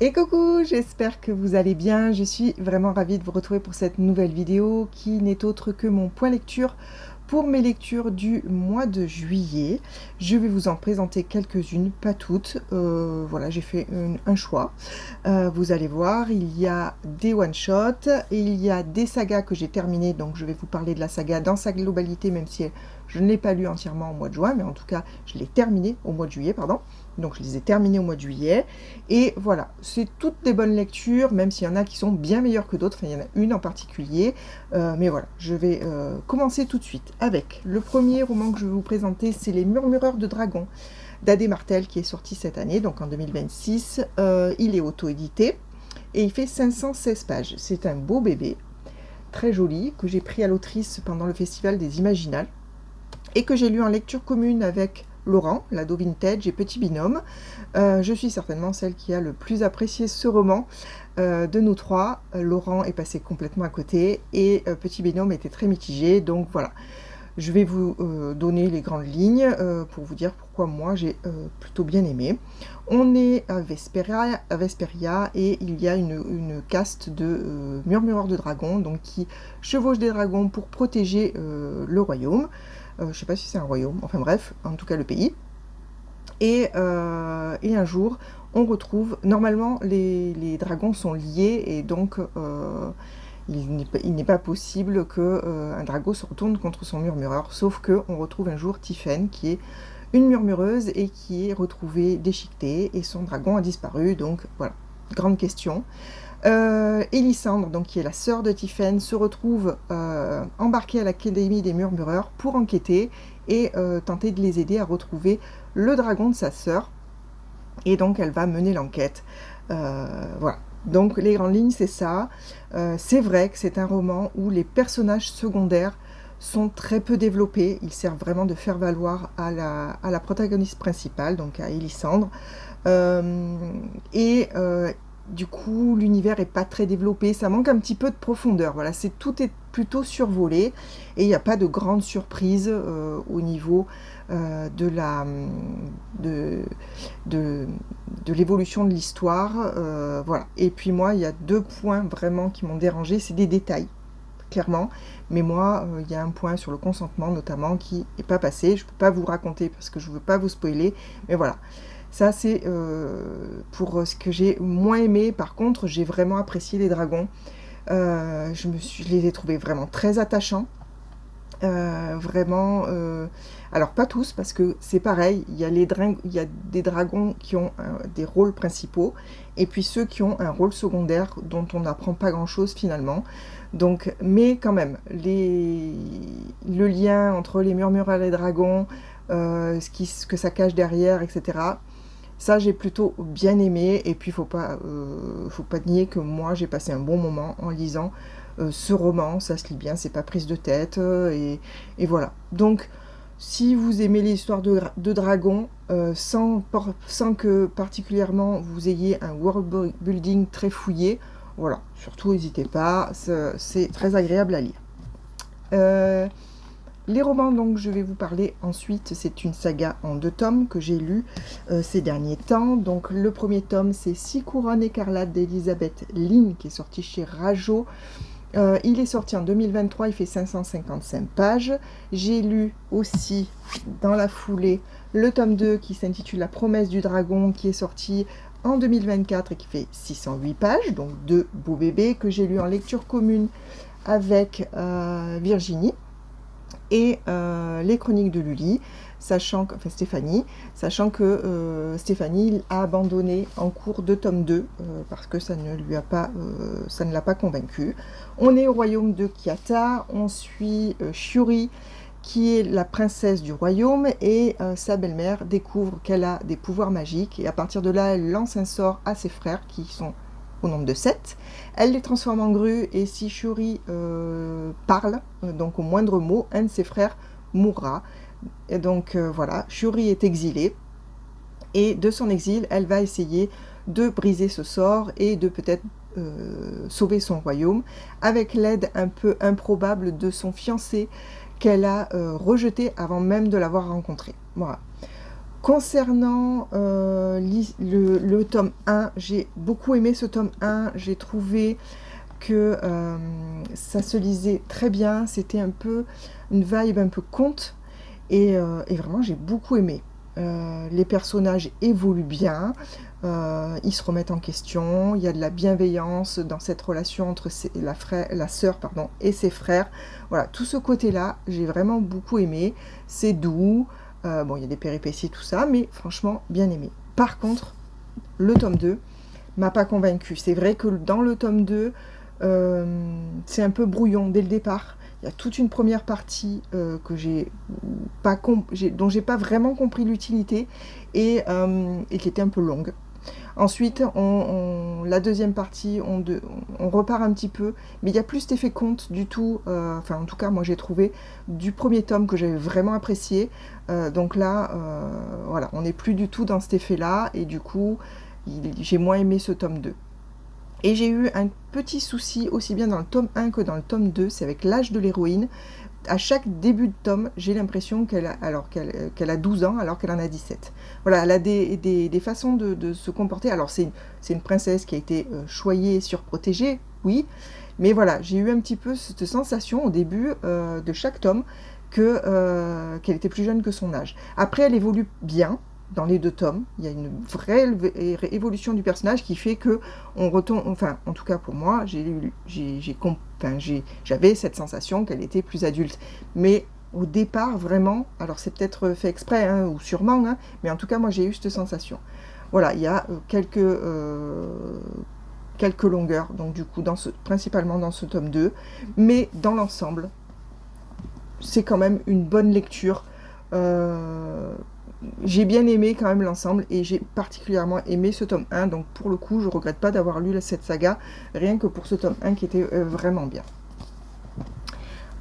Et coucou, j'espère que vous allez bien. Je suis vraiment ravie de vous retrouver pour cette nouvelle vidéo qui n'est autre que mon point lecture pour mes lectures du mois de juillet. Je vais vous en présenter quelques-unes, pas toutes. Voilà, j'ai fait un choix. Vous allez voir, il y a des one-shots et il y a des sagas que j'ai terminées. Donc je vais vous parler de la saga dans sa globalité, même si je ne l'ai pas lu entièrement au mois de juin, mais en tout cas, je l'ai terminée au mois de juillet, pardon. Donc je les ai terminés au mois de juillet. Et voilà, c'est toutes des bonnes lectures, même s'il y en a qui sont bien meilleures que d'autres. Enfin, il y en a une en particulier. Mais voilà, je vais commencer tout de suite avec le premier roman que je vais vous présenter, c'est Les Murmureurs de Dragons d'Adé Martel, qui est sorti cette année, donc en 2026. Il est auto-édité et il fait 516 pages. C'est un beau bébé, très joli, que j'ai pris à l'autrice pendant le Festival des Imaginales et que j'ai lu en lecture commune avec Laurent, l'ado vintage et Petit Binôme. Je suis certainement celle qui a le plus apprécié ce roman de nous trois. Laurent est passé complètement à côté et Petit Binôme était très mitigé, donc voilà. Je vais vous donner les grandes lignes pour vous dire pourquoi moi j'ai plutôt bien aimé. On est à Vesperia et il y a une caste de murmureurs de dragons, donc qui chevauchent des dragons pour protéger le royaume. Je ne sais pas si c'est un royaume, enfin bref, en tout cas le pays. Et un jour, on retrouve, normalement les dragons sont liés et donc il n'est pas possible qu'un dragon se retourne contre son murmureur, sauf qu'on retrouve un jour Tiphaine qui est une murmureuse et qui est retrouvée déchiquetée et son dragon a disparu, donc voilà, grande question. Elisandre, donc, qui est la sœur de Tiphaine, se retrouve embarquée à l'Académie des Murmureurs pour enquêter et tenter de les aider à retrouver le dragon de sa sœur. Et donc elle va mener l'enquête. Voilà. Donc les grandes lignes, c'est ça. C'est vrai que c'est un roman où les personnages secondaires sont très peu développés. Ils servent vraiment de faire valoir à la protagoniste principale, donc à Elisandre. Du coup, l'univers est pas très développé, ça manque un petit peu de profondeur. Voilà, tout est plutôt survolé et il n'y a pas de grande surprise au niveau de l'évolution de l'histoire. Voilà. Et puis moi, il y a deux points vraiment qui m'ont dérangé, c'est des détails, clairement. Mais moi, il y a un point sur le consentement notamment qui n'est pas passé. Je ne peux pas vous raconter parce que je ne veux pas vous spoiler, mais voilà. Ça, c'est pour ce que j'ai moins aimé. Par contre, j'ai vraiment apprécié les dragons. Je les ai trouvés vraiment très attachants. Vraiment... alors, pas tous, parce que c'est pareil. Il y a des dragons qui ont des rôles principaux, et puis ceux qui ont un rôle secondaire dont on n'apprend pas grand-chose finalement. Donc, mais quand même, le lien entre les murmures et les dragons, ce que ça cache derrière, etc., ça, j'ai plutôt bien aimé. Et puis, faut pas nier que moi, j'ai passé un bon moment en lisant ce roman. Ça se lit bien, c'est pas prise de tête. Et voilà. Donc, si vous aimez les histoires de dragons, sans que particulièrement vous ayez un world building très fouillé, voilà. Surtout, n'hésitez pas. C'est très agréable à lire. Les romans dont je vais vous parler ensuite, c'est une saga en 2 tomes que j'ai lu ces derniers temps. Donc le premier tome, c'est 6 couronnes écarlates d'Elisabeth Lynn, qui est sorti chez Rajo. Il est sorti en 2023, il fait 555 pages. J'ai lu aussi dans la foulée le tome 2 qui s'intitule La promesse du dragon, qui est sorti en 2024 et qui fait 608 pages. Donc 2 beaux bébés que j'ai lu en lecture commune avec Virginie. Et les chroniques de Lully, Stéphanie, sachant que Stéphanie a abandonné en cours de tome 2 parce que ça ne l'a pas convaincue. On est au royaume de Kiata, on suit Shuri, qui est la princesse du royaume, et sa belle-mère découvre qu'elle a des pouvoirs magiques, et à partir de là, elle lance un sort à ses frères, qui sont au nombre de 7. Elle les transforme en grues, et si Shuri parle, donc au moindre mot, un de ses frères mourra. Et donc voilà, Shuri est exilée, et de son exil, elle va essayer de briser ce sort et de peut-être sauver son royaume, avec l'aide un peu improbable de son fiancé qu'elle a rejeté avant même de l'avoir rencontré. Voilà. Concernant le tome 1, j'ai beaucoup aimé ce tome 1, j'ai trouvé que ça se lisait très bien, c'était un peu une vibe un peu conte, et vraiment j'ai beaucoup aimé. Les personnages évoluent bien, ils se remettent en question, il y a de la bienveillance dans cette relation entre la sœur pardon, et ses frères. Voilà, tout ce côté-là, j'ai vraiment beaucoup aimé. C'est doux, bon, il y a des péripéties, tout ça, mais franchement, bien aimé. Par contre, le tome 2 m'a pas convaincu. C'est vrai que dans le tome 2, c'est un peu brouillon dès le départ. Il y a toute une première partie dont j'ai pas vraiment compris l'utilité et qui était un peu longue. Ensuite, la deuxième partie, on repart un petit peu, mais il n'y a plus cet effet conte du tout, enfin en tout cas moi j'ai trouvé, du premier tome que j'avais vraiment apprécié. Donc là, voilà, on n'est plus du tout dans cet effet-là, et du coup, j'ai moins aimé ce tome 2. Et j'ai eu un petit souci, aussi bien dans le tome 1 que dans le tome 2, c'est avec l'âge de l'héroïne. À chaque début de tome, j'ai l'impression qu'elle a 12 ans alors qu'elle en a 17. Voilà, elle a des façons de se comporter. Alors c'est une princesse qui a été choyée, surprotégée, oui, mais voilà, j'ai eu un petit peu cette sensation au début de chaque tome qu'elle était plus jeune que son âge. Après, elle évolue bien dans les deux tomes. Il y a une vraie évolution du personnage qui fait que on retombe, enfin en tout cas pour moi, j'avais cette sensation qu'elle était plus adulte. Mais au départ, vraiment, alors c'est peut-être fait exprès, hein, ou sûrement, hein, mais en tout cas moi j'ai eu cette sensation. Voilà, il y a quelques longueurs, donc du coup principalement dans ce tome 2, mais dans l'ensemble, c'est quand même une bonne lecture. J'ai bien aimé quand même l'ensemble, et j'ai particulièrement aimé ce tome 1, donc pour le coup je regrette pas d'avoir lu cette saga, rien que pour ce tome 1 qui était vraiment bien.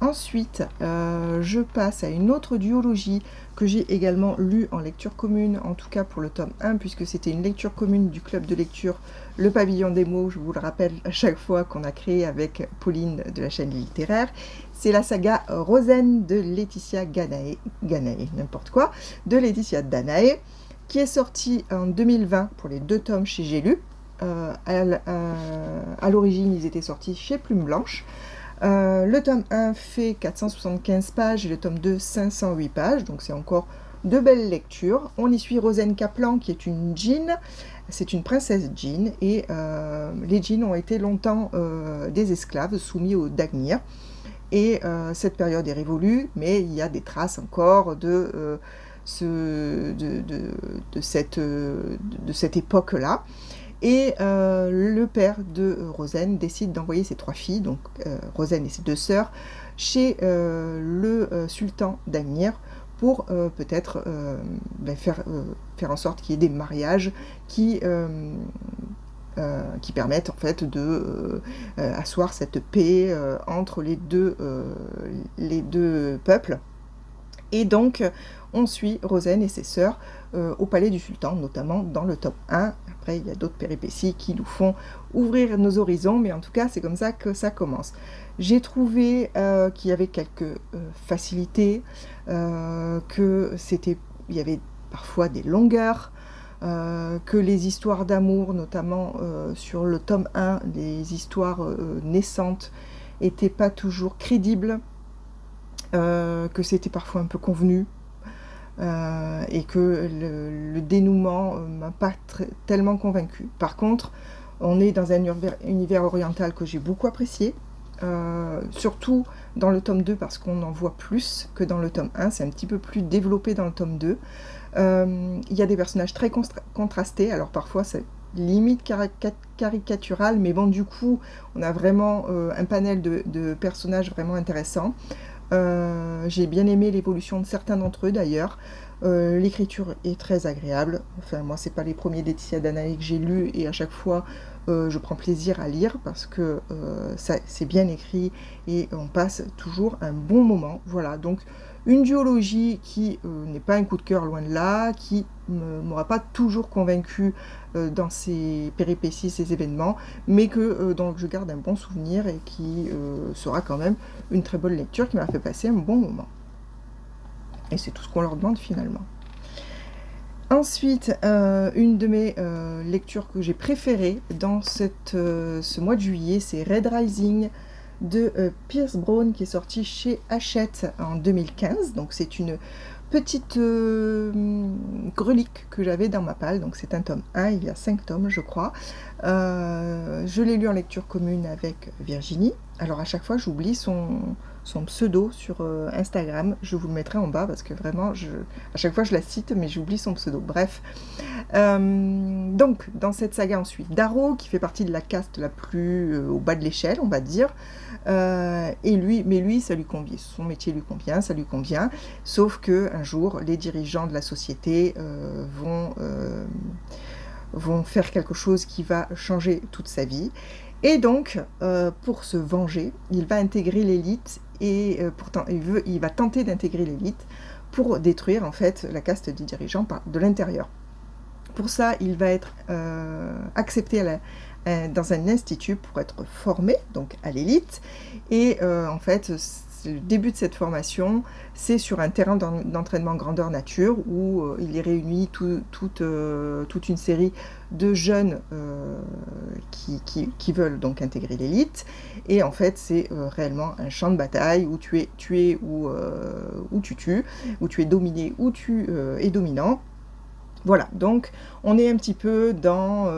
Ensuite, je passe à une autre duologie que j'ai également lue en lecture commune, en tout cas pour le tome 1, puisque c'était une lecture commune du club de lecture Le Pavillon des mots, je vous le rappelle à chaque fois, qu'on a créé avec Pauline de la chaîne littéraire. C'est la saga Rosen de Laetitia Ganaé, n'importe quoi, de Laetitia Danaé, qui est sortie en 2020 pour les 2 tomes chez J'ai lu. À l'origine, ils étaient sortis chez Plume Blanche. Le tome 1 fait 475 pages et le tome 2 508 pages, donc c'est encore de belles lectures. On y suit Rosen Kaplan qui est une djinn, c'est une princesse djinn, et les djinns ont été longtemps des esclaves soumis au Dagnir. Et cette période est révolue, mais il y a des traces encore de cette époque-là. Et le père de Rosen décide d'envoyer ses 3 filles, donc Rosen et ses 2 sœurs, chez le sultan d'Amir pour peut-être faire en sorte qu'il y ait des mariages qui permettent en fait de asseoir cette paix entre les deux peuples. Et donc on suit Rosen et ses sœurs au palais du sultan, notamment dans le tome 1. Après il y a d'autres péripéties qui nous font ouvrir nos horizons, mais en tout cas c'est comme ça que ça commence. J'ai trouvé qu'il y avait quelques facilités, il y avait parfois des longueurs, que les histoires d'amour, notamment sur le tome 1, les histoires naissantes, n'étaient pas toujours crédibles, que c'était parfois un peu convenu, et que le dénouement m'a pas tellement convaincu. Par contre, on est dans un univers oriental que j'ai beaucoup apprécié, surtout dans le tome 2 parce qu'on en voit plus que dans le tome 1, c'est un petit peu plus développé dans le tome 2. Il y a des personnages très contrastés, alors parfois c'est limite caricatural, mais bon, du coup on a vraiment un panel de personnages vraiment intéressants. J'ai bien aimé l'évolution de certains d'entre eux d'ailleurs. L'écriture est très agréable. Enfin, moi c'est pas les premiers Laetitia Danaé que j'ai lus, et à chaque fois je prends plaisir à lire parce que c'est bien écrit et on passe toujours un bon moment. Voilà, donc une duologie qui n'est pas un coup de cœur, loin de là, qui ne m'aura pas toujours convaincu dans ses péripéties, ses événements, mais dont je garde un bon souvenir et qui sera quand même une très bonne lecture, qui m'a fait passer un bon moment. Et c'est tout ce qu'on leur demande finalement. Ensuite, une de mes lectures que j'ai préférées dans ce mois de juillet, c'est Red Rising de Pierce Brown, qui est sorti chez Hachette en 2015. Donc c'est une petite relique que j'avais dans ma palle. Donc c'est un tome 1, il y a 5 tomes je crois. Je l'ai lu en lecture commune avec Virginie. Alors à chaque fois j'oublie son pseudo sur Instagram, je vous le mettrai en bas parce que vraiment, à chaque fois je la cite, mais j'oublie son pseudo. Bref. Donc, dans cette saga, on suit Darrow, qui fait partie de la caste la plus au bas de l'échelle, on va dire. Mais lui, ça lui convient. Son métier lui convient, ça lui convient. Sauf qu'un jour, les dirigeants de la société vont faire quelque chose qui va changer toute sa vie. Et donc, pour se venger, il va intégrer l'élite et pourtant il va tenter d'intégrer l'élite pour détruire en fait la caste des dirigeants de l'intérieur. Pour ça, il va être accepté dans un institut pour être formé, donc à l'élite. Et en fait, le début de cette formation, c'est sur un terrain d'entraînement grandeur nature où il est réuni toute une série de jeunes qui veulent donc intégrer l'élite. Et en fait, c'est réellement un champ de bataille où tu es tué ou tu tues, où tu es dominé ou tu es dominant. Voilà, donc on est un petit peu dans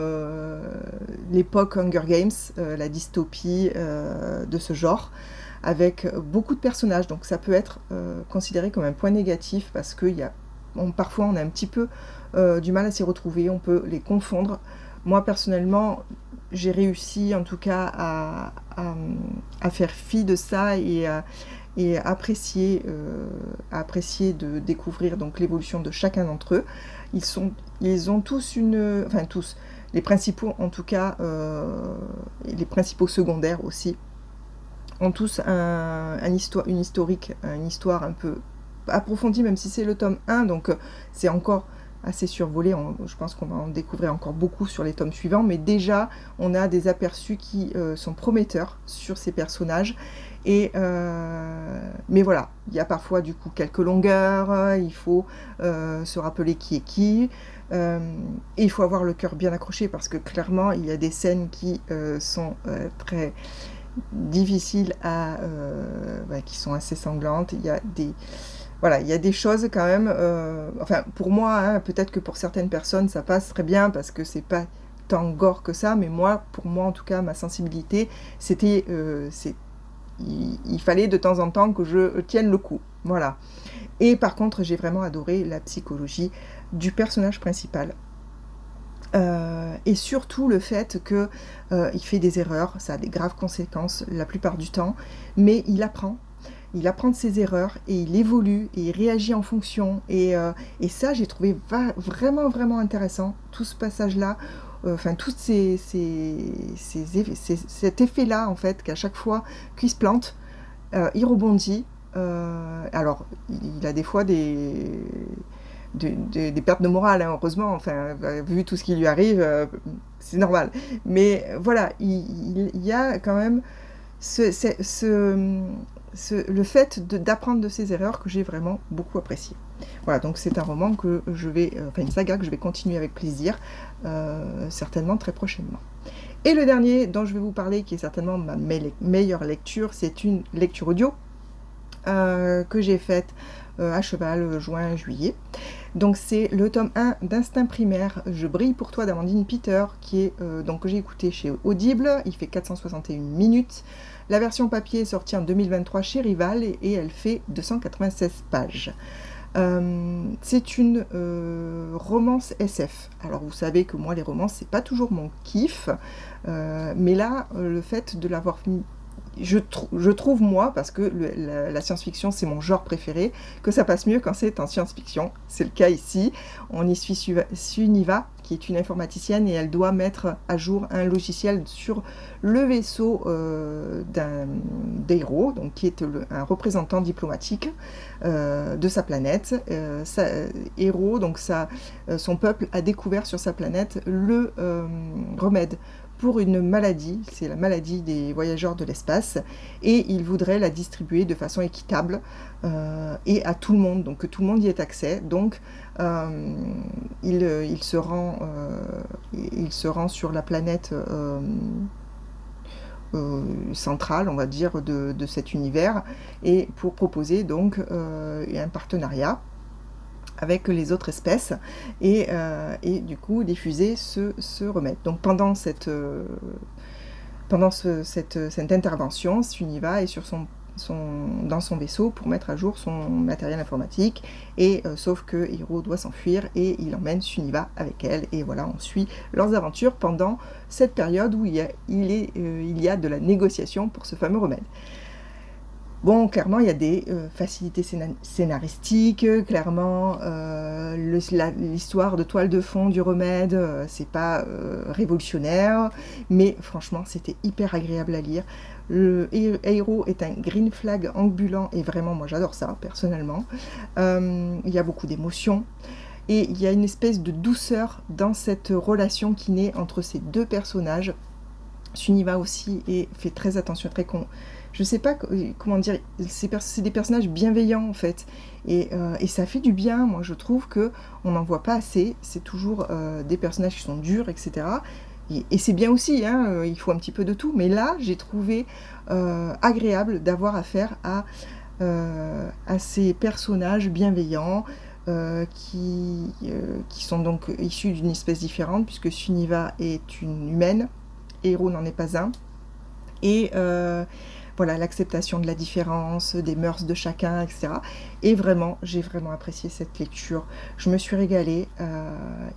l'époque Hunger Games, la dystopie de ce genre, avec beaucoup de personnages. Donc ça peut être considéré comme un point négatif parce que parfois on a un petit peu du mal à s'y retrouver, on peut les confondre. Moi personnellement, j'ai réussi en tout cas à faire fi de ça et apprécier de découvrir donc l'évolution de chacun d'entre eux. Ils ont tous les principaux en tout cas, les principaux secondaires aussi, ont tous une histoire un peu approfondie, même si c'est le tome 1, donc c'est encore assez survolé. Je pense qu'on va en découvrir encore beaucoup sur les tomes suivants, mais déjà on a des aperçus qui sont prometteurs sur ces personnages. Mais voilà, il y a parfois du coup quelques longueurs, il faut se rappeler qui est qui, et il faut avoir le cœur bien accroché parce que clairement il y a des scènes qui sont très difficiles qui sont assez sanglantes. Il y a des choses quand même, pour moi, hein, peut-être que pour certaines personnes ça passe très bien parce que c'est pas tant gore que ça, mais pour moi en tout cas, ma sensibilité, il fallait de temps en temps que je tienne le coup, voilà. Et par contre, j'ai vraiment adoré la psychologie du personnage principal. Et surtout le fait qu'il fait des erreurs, ça a des graves conséquences la plupart du temps, mais il apprend de ses erreurs et il évolue et il réagit en fonction. Et ça, j'ai trouvé vraiment, vraiment intéressant, tout ce passage-là. Tout cet effet-là, en fait, qu'à chaque fois qu'il se plante, il rebondit. Alors, il a des fois des pertes de morale, hein, heureusement, vu tout ce qui lui arrive, c'est normal. Mais voilà, il y a quand même le fait d'apprendre de ses erreurs que j'ai vraiment beaucoup apprécié. Voilà, donc c'est un roman une saga que je vais continuer avec plaisir, certainement très prochainement. Et le dernier dont je vais vous parler, qui est certainement ma meilleure lecture, c'est une lecture audio que j'ai faite à cheval, juin-juillet. Donc c'est le tome 1 d'Instinct primaire, Je brille pour toi d'Amandine Peter, que j'ai écouté chez Audible. Il fait 461 minutes. La version papier est sortie en 2023 chez Rival et elle fait 296 pages. C'est une romance SF. Alors vous savez que moi les romances c'est pas toujours mon kiff, mais là le fait de l'avoir je trouve moi, parce que la science-fiction c'est mon genre préféré, que ça passe mieux quand c'est en science-fiction. C'est le cas ici. On y suit Suniva, qui est une informaticienne, et elle doit mettre à jour un logiciel sur le vaisseau d'un héros, donc qui est un représentant diplomatique de sa planète. Héros, donc son peuple a découvert sur sa planète le remède pour une maladie, c'est la maladie des voyageurs de l'espace, et il voudrait la distribuer de façon équitable et à tout le monde, donc que tout le monde y ait accès. Donc il se rend sur la planète centrale, on va dire, de cet univers, et pour proposer donc un partenariat avec les autres espèces, et du coup diffuser ce remède. Donc pendant cette intervention, Suniva est dans son vaisseau pour mettre à jour son matériel informatique, et sauf que Hiro doit s'enfuir et il emmène Suniva avec elle, et voilà, on suit leurs aventures pendant cette période où il y a de la négociation pour ce fameux remède. Bon, clairement, il y a des facilités scénaristiques, clairement, l'histoire de toile de fond du remède, c'est pas révolutionnaire, mais franchement, c'était hyper agréable à lire. Hiro est un green flag ambulant, et vraiment, moi j'adore ça, personnellement. Il y a beaucoup d'émotions, et il y a une espèce de douceur dans cette relation qui naît entre ces deux personnages. Suniva aussi fait très attention, je sais pas comment dire, c'est des personnages bienveillants en fait, et ça fait du bien. Moi je trouve que on n'en voit pas assez, c'est toujours des personnages qui sont durs, etc. Et c'est bien aussi, hein, il faut un petit peu de tout, mais là j'ai trouvé agréable d'avoir affaire à ces personnages bienveillants, qui sont donc issus d'une espèce différente, puisque Suniva est une humaine, Hiro n'en est pas un, et voilà, l'acceptation de la différence, des mœurs de chacun, etc. Et vraiment, j'ai vraiment apprécié cette lecture. Je me suis régalée.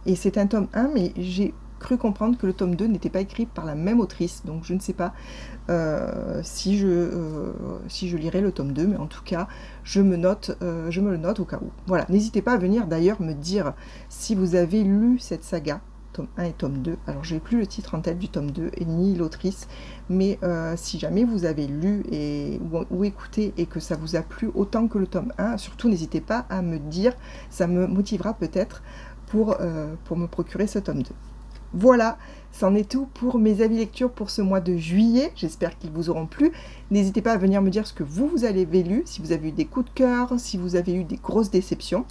Et c'est un tome 1, mais j'ai cru comprendre que le tome 2 n'était pas écrit par la même autrice. Donc je ne sais pas si je lirai le tome 2, mais en tout cas, je me le note au cas où. Voilà, n'hésitez pas à venir d'ailleurs me dire si vous avez lu cette saga, tome 1 et tome 2. Alors j'ai plus le titre en tête du tome 2 et ni l'autrice, mais si jamais vous avez lu ou écouté et que ça vous a plu autant que le tome 1, surtout n'hésitez pas à me dire, ça me motivera peut-être pour me procurer ce tome 2. Voilà, c'en est tout pour mes avis lecture pour ce mois de juillet. J'espère qu'ils vous auront plu. N'hésitez pas à venir me dire ce que vous avez lu, si vous avez eu des coups de cœur, si vous avez eu des grosses déceptions,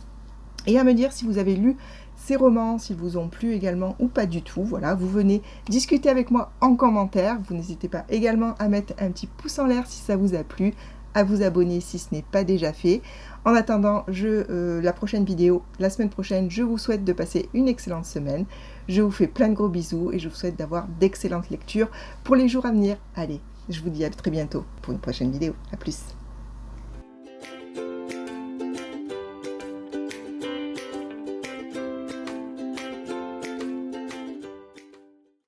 et à me dire si vous avez lu ces romans, s'ils vous ont plu également ou pas du tout. Voilà, vous venez discuter avec moi en commentaire. Vous n'hésitez pas également à mettre un petit pouce en l'air si ça vous a plu, à vous abonner si ce n'est pas déjà fait. En attendant, la prochaine vidéo, la semaine prochaine, je vous souhaite de passer une excellente semaine. Je vous fais plein de gros bisous et je vous souhaite d'avoir d'excellentes lectures pour les jours à venir. Allez, je vous dis à très bientôt pour une prochaine vidéo. À plus.